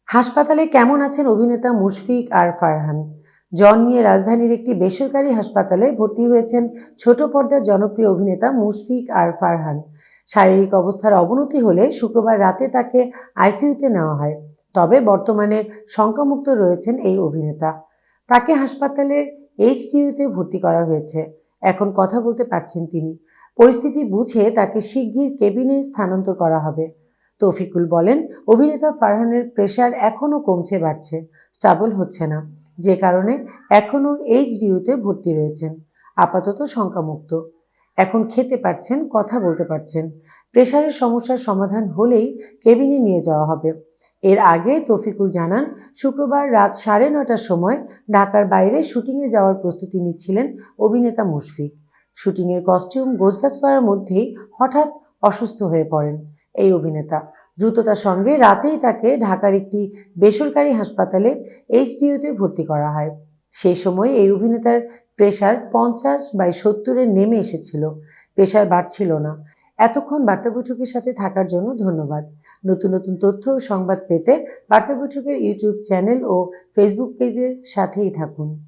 হাসপাতালে কেমন আছেন অভিনেতা মুশফিক আর ফারহান? জ্বর নিয়ে রাজধানীর একটি বেসরকারি হাসপাতালে ভর্তি হয়েছেন ছোট পর্দার জনপ্রিয় অভিনেতা মুশফিক আর ফারহান। শারীরিক অবস্থার অবনতি হলে শুক্রবার রাতে তাকে আইসিইউতে নেওয়া হয়। তবে বর্তমানে শঙ্কামুক্ত রয়েছেন এই অভিনেতা। তাকে হাসপাতালের এইচডিইউতে ভর্তি করা হয়েছে। এখন কথা বলতে পারছেন তিনি। পরিস্থিতি বুঝে তাকে শিগগির কেবিনে স্থানান্তর করা হবে। তৌফিকুল বলেন, অভিনেতা ফারহানের প্রেশার এখনও কমছে বাড়ছে, স্টাবল হচ্ছে না, যে কারণে এখনও এইচডিইউতে ভর্তি রয়েছেন। আপাতত শঙ্কামুক্ত। এখন খেতে পারছেন, কথা বলতে পারছেন। প্রেশারের সমস্যার সমাধান হলেই কেবিনে নিয়ে যাওয়া হবে। এর আগে তৌফিকুল জানান, শুক্রবার রাত 9:30টার সময় ঢাকার বাইরে শুটিংয়ে যাওয়ার প্রস্তুতি নিচ্ছিলেন অভিনেতা মুশফিক। শুটিংয়ের কস্টিউম গোছগাছ করার মধ্যেই হঠাৎ অসুস্থ হয়ে পড়েন এই অভিনেতা। দ্রুততার সঙ্গে রাতেই তাকে ঢাকার একটি বেসরকারি হাসপাতালে এইচডিইউতে ভর্তি করা হয়। সেই সময় এই অভিনেতার প্রেশার 50/70-এ নেমে এসেছিল। প্রেশার বাড়ছিল না। এতক্ষণ বার্তা বৈঠকের সাথে থাকার জন্য ধন্যবাদ। নতুন নতুন তথ্য ও সংবাদ পেতে বার্তা বৈঠকের ইউটিউব চ্যানেল ও ফেসবুক পেজের সাথেই থাকুন।